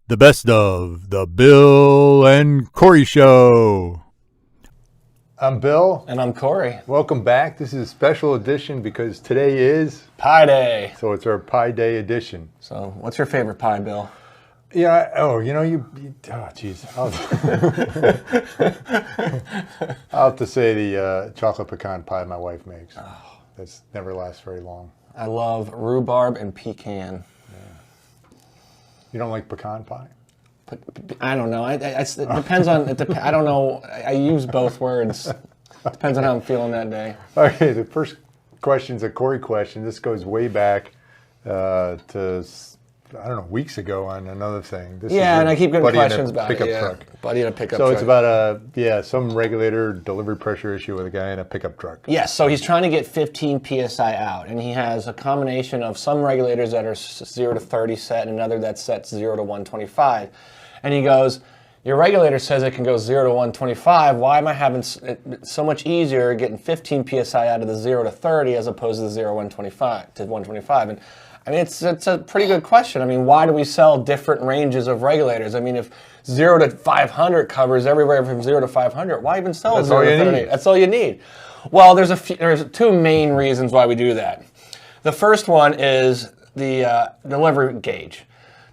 The best of the Bill and Corey Show. I'm Bill. And I'm Corey. Welcome back. This is a special edition because today is Pie Day. So it's our Pie Day edition. So what's your favorite pie, Bill? Yeah. Oh, geez. I'll have to say the chocolate pecan pie my wife makes. Oh. That's never lasts very long. I love rhubarb and pecan. You don't like pecan pie? I don't know. It depends on. I don't know. I use both words. Depends on how I'm feeling that day. Okay. The first question's a Corey question. This goes way back to weeks ago on another thing. And I keep getting questions about pickup it. Truck. Buddy in a pickup truck. So it's about some regulator delivery pressure issue with a guy in a pickup truck. Yes, so he's trying to get 15 PSI out, and he has a combination of some regulators that are 0 to 30 set and another that's set 0 to 125. And he goes, your regulator says it can go 0 to 125. Why am I having it so much easier getting 15 PSI out of the 0 to 30 as opposed to the 0 to 125? And I mean, it's a pretty good question. I mean, why do we sell different ranges of regulators? I mean, if 0 to 500 covers everywhere from 0 to 500, why even sell 0 to 30? That's all you need. Well, there's two main reasons why we do that. The first one is the delivery gauge.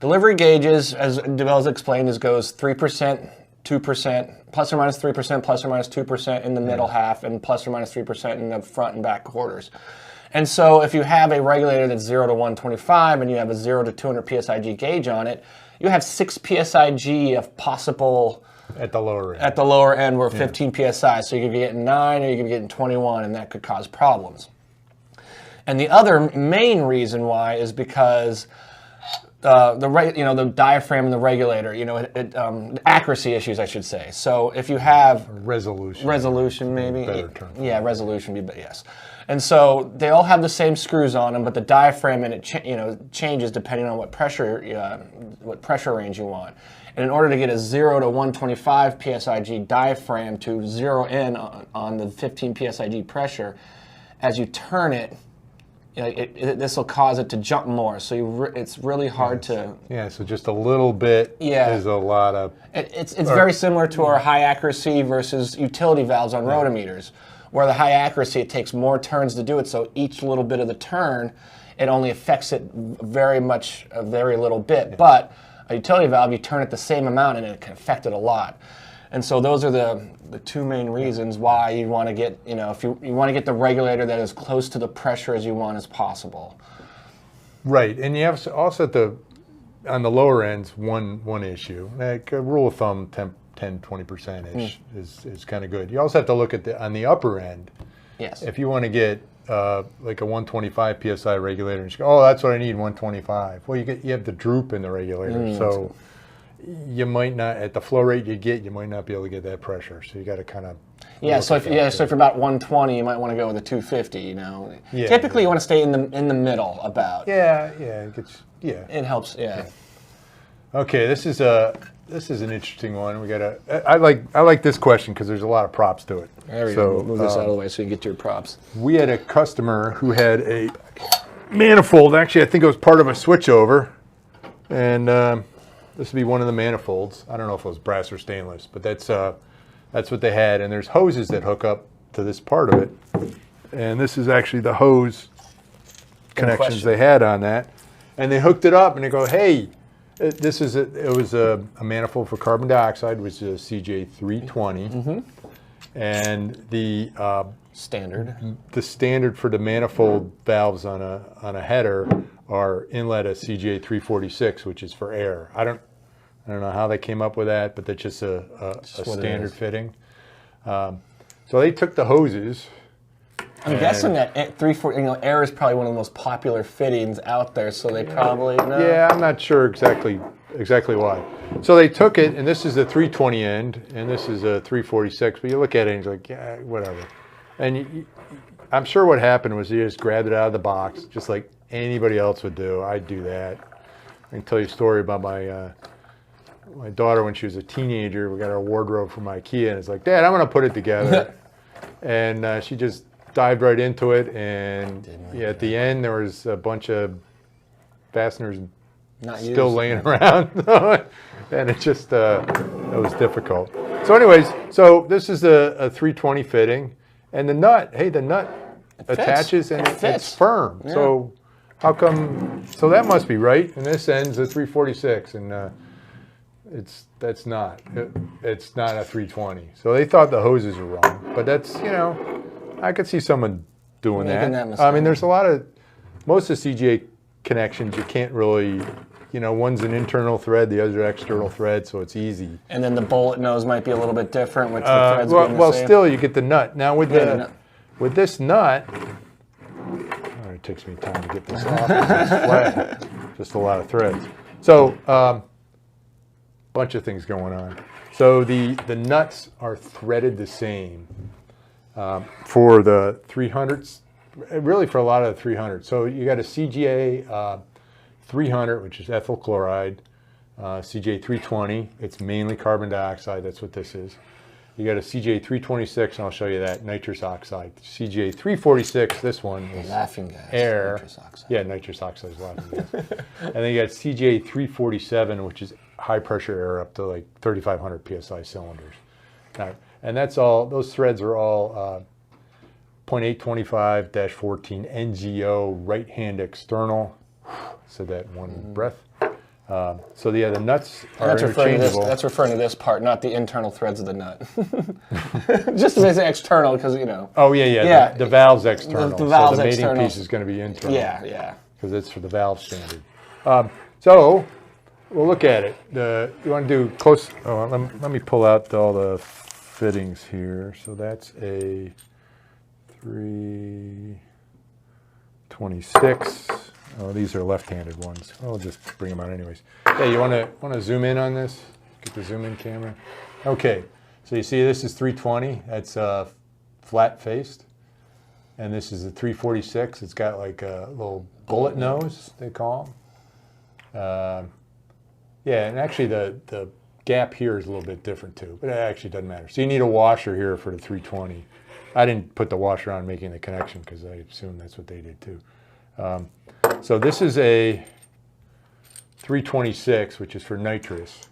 Delivery gauges, as Bill's explained, goes 3%, 2%, plus or minus 3%, plus or minus 2% in the middle half, and plus or minus 3% in the front and back quarters. And so if you have a regulator that's 0 to 125 and you have a 0 to 200 PSIG gauge on it, you have 6 PSIG of possible... At the lower end. At the lower end, we're 15 PSI. So you could be getting 9 or you could be getting 21, and that could cause problems. And the other main reason why is because the diaphragm and the regulator, accuracy issues, I should say. So if you have... Resolution, maybe. Better term. Yeah, resolution, yes. And so they all have the same screws on them, but the diaphragm in it changes depending on what pressure range you want. And in order to get a 0 to 125 PSIG diaphragm to zero in on the 15 PSIG pressure, as you turn it, this will cause it to jump more. So it's really hard to... Yeah, so just a little bit is a lot of... It's very similar to our high accuracy versus utility valves on rotometers, where the high accuracy, it takes more turns to do it, so each little bit of the turn, it only affects it a very little bit. Yeah. But a utility valve, you turn it the same amount and it can affect it a lot. And so those are the two main reasons why you want to get, if you want to get the regulator that is close to the pressure as you want as possible. Right, and you have also on the lower ends, one issue. Like a rule of thumb, 10-20% is kind of good. You also have to look at on the upper end. Yes. If you want to get like a 125 PSI regulator, and you go, that's what I need, 125. Well, you have the droop in the regulator, so you might not, at the flow rate you might not be able to get that pressure. So you got to kind of so if you're about 120, you might want to go with a 250. Typically you want to stay in the middle about. It helps. Okay, this is an interesting one. I like this question because there's a lot of props to it. There we go. Move this out of the way so you can get to your props. We had a customer who had a manifold. Actually, I think it was part of a switchover, and this would be one of the manifolds. I don't know if it was brass or stainless, but that's what they had. And there's hoses that hook up to this part of it, and this is actually the hose connections they had on that. And they hooked it up, and they go, hey. It was a manifold for carbon dioxide, which is a CJ320, and the standard for the manifold valves on a header are inlet a CJ346, which is for air. I don't know how they came up with that, but that's just a standard fitting. So they took the hoses. I'm guessing that air is probably one of the most popular fittings out there, so they probably know. Yeah, I'm not sure exactly why. So they took it, and this is a 320 end, and this is a 346, but you look at it and you're like, yeah, whatever. And I'm sure what happened was you just grabbed it out of the box, just like anybody else would do. I'd do that. I can tell you a story about my daughter when she was a teenager. We got our wardrobe from IKEA, and it's like, Dad, I'm going to put it together. And she just dived right into it, and at the end there was a bunch of fasteners Not still used. laying around, and it just it was difficult. So, anyways, so this is a 320 fitting, and the nut. Hey, the nut attaches and It fits. it's firm. Yeah. So, how come? So that must be right. And this ends at 346, and that's not. It's not a 320. So they thought the hoses were wrong, but that's I could see someone doing Making that. that I mean, mistake. there's a lot of most of the CGA connections you can't really. One's an internal thread, the other's an external thread, so it's easy. And then the bullet nose might be a little bit different, which the threads being the Well, same. still, you get the nut. Now with Yeah, the nut. with this nut, it takes me time to get this off. It's flat, just a lot of threads. So, bunch of things going on. So the nuts are threaded the same for the 300s, really for a lot of the 300s. So you got a CGA 300, which is ethyl chloride, CGA 320. It's mainly carbon dioxide. That's what this is. You got a CGA 326, and I'll show you that, nitrous oxide. CGA 346, this one is Laughing gas. air. Nitrous oxide. Yeah, nitrous oxide is laughing gas. And then you got CGA 347, which is high pressure air up to like 3,500 PSI cylinders. Now, and that's all, those threads are all 0.825-14 NGO right hand external. Said that in one breath. So yeah, the nuts are That's referring, to this, interchangeable. that's referring to this part, not the internal threads of the nut. Just to say external, because Oh yeah. Yeah. The valve's external. The valve's so the mating external. piece is going to be internal. yeah. Because it's for the valve standard. So we'll look at it. You want to do close? Oh, let me pull out all the fittings here. So that's a 326. Oh, these are left-handed ones. I'll just bring them out anyways. Yeah, you want to zoom in on this? Get the zoom in camera. Okay, so you see this is 320. That's flat-faced. And this is a 346. It's got like a little bullet nose, they call them. Yeah, and actually the gap here is a little bit different too, but it actually doesn't matter. So you need a washer here for the 320. I didn't put the washer on making the connection because I assume that's what they did too. So this is a 326, which is for nitrous.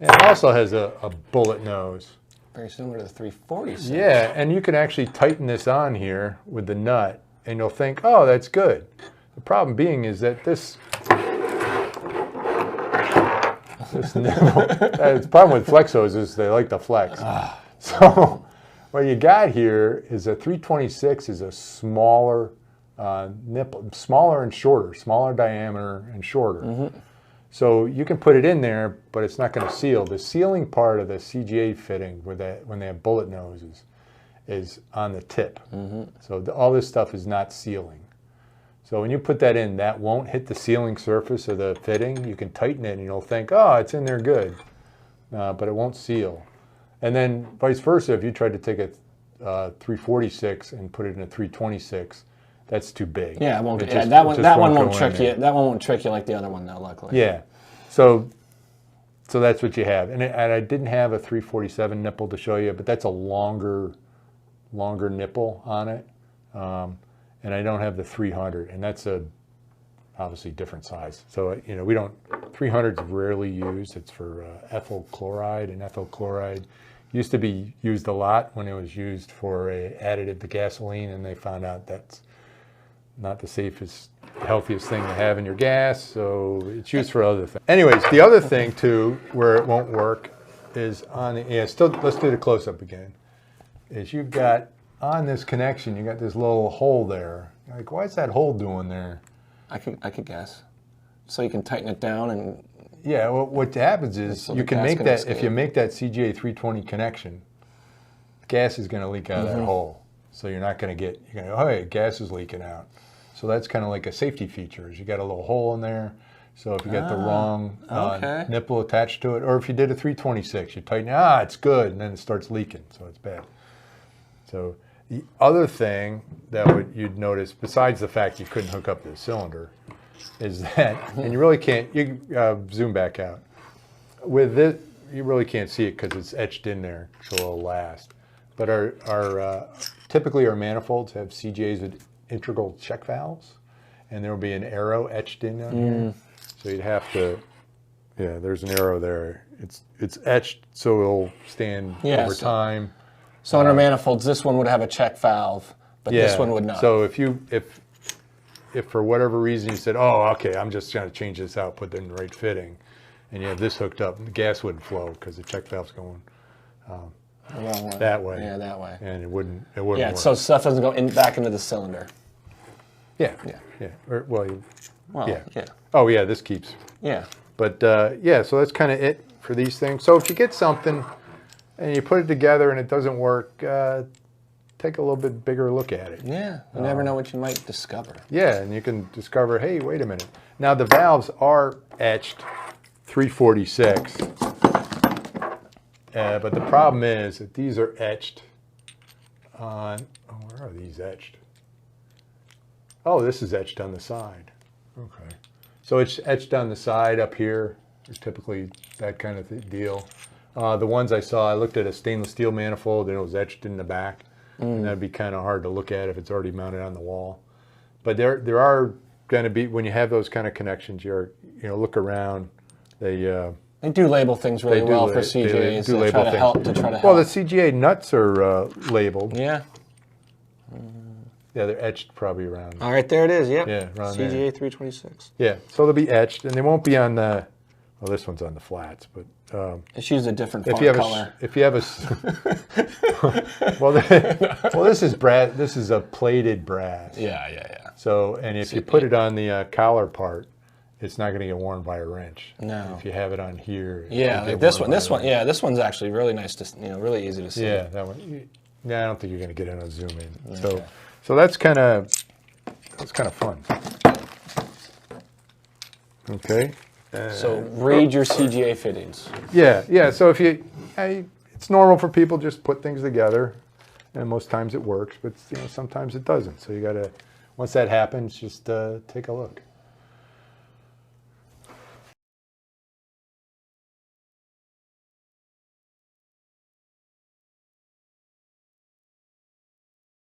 And it also has a bullet nose. Very similar to the 346. Yeah, and you can actually tighten this on here with the nut, and you'll think, oh, that's good. The problem being is that this nipple, the problem with flex hoses, they like to flex. So what you got here is a 326 is a smaller nipple, smaller and shorter, smaller diameter and shorter. Mm-hmm. So you can put it in there, but it's not going to seal. The sealing part of the CGA fitting, when they have bullet noses, is on the tip. Mm-hmm. So all this stuff is not sealing. So when you put that in, that won't hit the sealing surface of the fitting. You can tighten it, and you'll think, oh, it's in there good, but it won't seal. And then vice versa, if you tried to take a 346 and put it in a 326, that's too big. Yeah, it won't. It Yeah, just- that it one. just That one go won't in trick there. you. That one won't trick you like the other one, though. Luckily. Yeah. So that's what you have. And I didn't have a 347 nipple to show you, but that's a longer nipple on it. And I don't have the 300, and that's a obviously different size. So we don't. 300 is rarely used. It's for ethyl chloride, and ethyl chloride used to be used a lot when it was used for a additive to gasoline, and they found out that's not the safest, healthiest thing to have in your gas, so it's used for other things. Anyways, the other thing too, where it won't work, is on the, let's do the close-up again, is you've got, on this connection, you got this little hole there. You're like, why is that hole doing there? I could guess. So you can tighten it down and. Yeah, well, what happens is So you the can gas make can that, escape. if you make that CGA 320 connection, gas is going to leak out of that hole. So you're not going to get, you're going to, oh, hey, gas is leaking out. So that's kind of like a safety feature, is you got a little hole in there. So if you got the wrong okay. nipple attached to it, or if you did a 326, you tighten it, it's good, and then it starts leaking, so it's bad. So the other thing that you'd notice, besides the fact you couldn't hook up the cylinder, is that, and you really can't, you zoom back out. With this, you really can't see it because it's etched in there, so it'll last. But typically our manifolds have CGAs with integral check valves, and there will be an arrow etched in on here. So you'd have to, yeah, there's an arrow there. It's etched so it'll stand Yeah, over so- time. So under manifolds, this one would have a check valve, but this one would not. So if for whatever reason you said, oh, okay, I'm just going to change this out, put it in the right fitting, and you have this hooked up, the gas wouldn't flow because the check valve's going The wrong way. that way. Yeah, that way. And it wouldn't Yeah, work. so stuff doesn't go back into the cylinder. Yeah. Yeah. Or, well, Well, yeah. yeah. Oh, yeah, this keeps. Yeah. But yeah, so that's kind of it for these things. So if you get something and you put it together and it doesn't work, take a little bit bigger look at it. Yeah. You never know what you might discover. Yeah, and you can discover, hey, wait a minute. Now the valves are etched 346, but the problem is that these are etched on, oh, where are these etched? Oh, this is etched on the side. Okay. So it's etched on the side up here. It's typically that kind of deal. The ones I saw, I looked at a stainless steel manifold and it was etched in the back. And that'd be kind of hard to look at if it's already mounted on the wall. But there are going to be, when you have those kind of connections, look around. They do label things really well for they CJs. do They label try to things. try to help. Well, the CGA nuts are labeled. Yeah. Yeah, they're etched probably around. All right, there it is. Yep. Yeah, around CGA there. 326. Yeah, so they'll be etched, and they won't be on the. Well, this one's on the flats, but It's used a different font if you have color. well, this is brass. This is a plated brass. Yeah. So, and if you put it on the collar part, it's not going to get worn by a wrench. No. If you have it on here. Yeah, it'll like get this worn one. by This a one. wrench. Yeah, this one's actually really nice to, really easy to see. Yeah, that one. Yeah, I don't think you're going to get in a zoom in. So that's kind of fun. Okay. So read your CGA fittings. Yeah. So if it's normal for people to just put things together, and most times it works, but sometimes it doesn't. So you got to, once that happens, just take a look.